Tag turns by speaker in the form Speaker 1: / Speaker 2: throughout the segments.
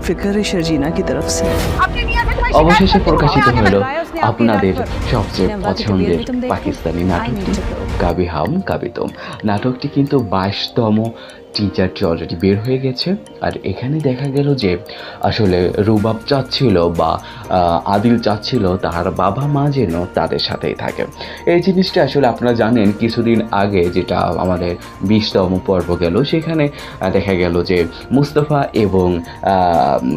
Speaker 1: फिक्र है शर्जीना की तरफ से।
Speaker 2: অবশেষে প্রকাশিত হলো আপনাদের সবচেয়ে পছন্দের পাকিস্তানি নাটকটি কাবি হাম কাবি তুম। নাটকটি কিন্তু 22তম টিজারটি অলরেডি বের হয়ে গেছে। আর এখানে দেখা গেল যে আসলে রুবাব চাচ্ছিল বা আদিল চাচ্ছিল তার বাবা মা যেন তাদের সাথেই থাকে। এই জিনিসটা আসলে আপনারা জানেন কিছুদিন আগে যেটা আমাদের 20তম পর্ব গেল, সেখানে দেখা গেল যে মুস্তফা এবং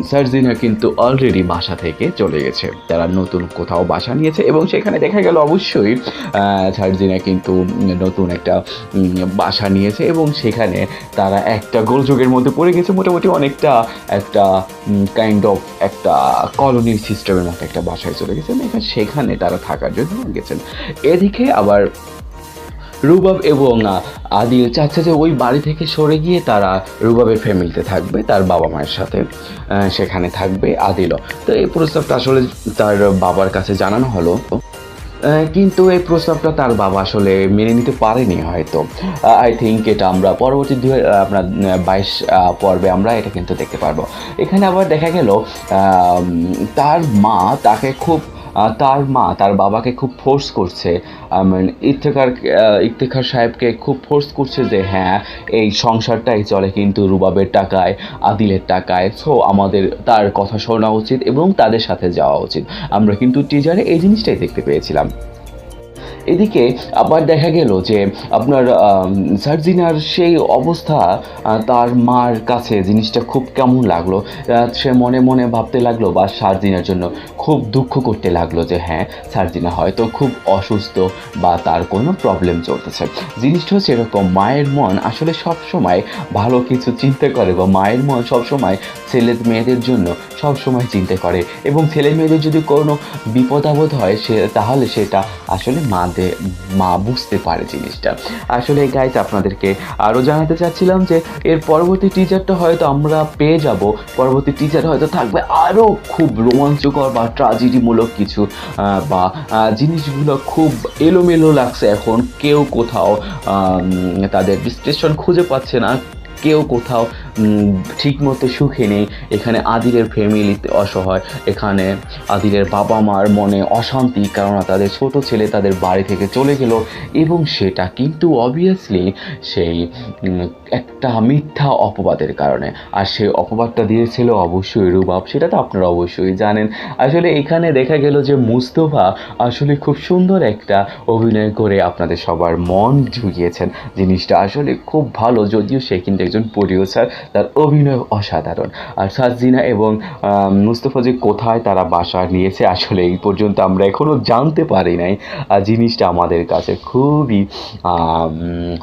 Speaker 2: সার্জিনা কিন্তু অলরেডি বাসা থেকে চলে গেছে, তারা নতুন কোথাও বাসা নিয়েছে এবং সেখানে দেখা গেল অবশ্যই সার্জিনা কিন্তু নতুন একটা বাসা নিয়েছে এবং সেখানে তারা একটা গোলযোগের মধ্যে পড়ে গেছে। মোটামুটি অনেকটা একটা কাইন্ড অফ একটা কলোনির সিস্টেমের মতো একটা বাসায় চলে গেছেন, সেখানে তারা থাকার জন্য গেছেন। এদিকে আবার রুবাব এবং আদিল চাচ্ছে যে ওই বাড়ি থেকে সরে গিয়ে তারা রুবাবের ফ্যামিলিতে থাকবে, তার বাবা মায়ের সাথে সেখানে থাকবে আদিলও। তো এই প্রস্তাবটা আসলে তার বাবার কাছে জানানো হলো, কিন্তু এই প্রস্তাবটা তার বাবা আসলে মেনে নিতে পারেনি হয়তো। আই থিঙ্ক এটা আমরা পরবর্তী আপনার 22 পর্বে আমরা এটা কিন্তু দেখতে পারবো। এখানে আবার দেখা গেল তার মা তাকে খুব তার বাবাকে খুব ফোর্স করছে, ইফতেখার সাহেবকে খুব ফোর্স করছে যে হ্যাঁ এই সংসারটাই চলে কিন্তু রুবাবের টাকায়, আদিলের টাকায়, সো আমাদের তার কথা শোনা উচিত এবং তাদের সাথে যাওয়া উচিত। আমরা কিন্তু টিজারে এই জিনিসটাই দেখতে পেয়েছিলাম। এদিকে আবার দেখা গেল যে আপনার সার্জিনার সেই অবস্থা, তার মার কাছে জিনিসটা খুব কেমন লাগলো, সে মনে মনে ভাবতে লাগলো বা সার্জিনার জন্য খুব দুঃখ করতে লাগলো যে হ্যাঁ সার্জিনা হয়তো খুব অসুস্থ বা তার কোনো প্রবলেম চলতেছে। জিনিসটা হচ্ছে এরকম, মায়ের মন আসলে সবসময় ভালো কিছু চিন্তা করে বা মায়ের মন সবসময় ছেলে মেয়েদের জন্য সবসময় চিন্তা করে এবং ছেলে মেয়েদের যদি কোনো বিপদ আপদ হয় তাহলে সেটা আসলে মা বুঝতে পারে জিনিসটা। আসলে গাইজ আপনাদেরকে আরও জানাতে চাচ্ছিলাম যে এর পরবর্তী টিজারটা হয়তো আমরা পেয়ে যাব, পরবর্তী টিজার হয়তো থাকবে আরও খুব রোমাঞ্চকর বা ট্র্যাজেডিমূলক কিছু, বা জিনিসগুলো খুব এলোমেলো লাগছে এখন, কেউ কোথাও তাদের বিশ্লেষণ খুঁজে পাচ্ছে না, কেউ কোথাও ঠিকমতো সুখে নেই। এখানে আদিলের ফ্যামিলিতে অসহায়, এখানে আদিলের বাবা মার মনে অশান্তি, কেননা তাদের ছোট ছেলে তাদের বাড়ি থেকে চলে গেল এবং সেটা কিন্তু অবভিয়াসলি সেই একটা মিথ্যা অপবাদের কারণে। আর সেই অপবাদটা দিয়েছিল অবশ্যই রুবাব, সেটা তো আপনারা অবশ্যই জানেন। আসলে এখানে দেখা গেল যে মুস্তফা আসলে খুব সুন্দর একটা অভিনয় করে আপনাদের সবার মন জুগিয়েছেন, জিনিসটা আসলে খুব ভালো, যদিও সে কিন্তু একজন প্রডিউসার, তার অভিনয় অসাধারণ। আর সার্জিনা এবং মুস্তফা যে কোথায় তারা বাসা নিয়েছে আসলে এই পর্যন্ত আমরা এখনও জানতে পারি নাই। আর জিনিসটা আমাদের কাছে খুবই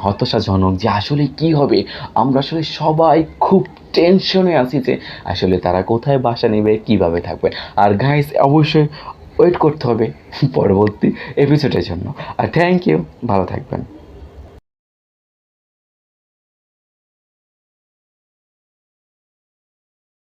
Speaker 2: হতাশাজনক যে আসলে কি হবে। আমরা আসলে সবাই খুব টেনশনে আছি যে আসলে তারা কোথায় বাসা নেবে, কিভাবে থাকবে। আর গাইস অবশ্যই ওয়েট করতে হবে পরবর্তী এপিসোডের জন্য। আর থ্যাংক ইউ, ভালো থাকবেন।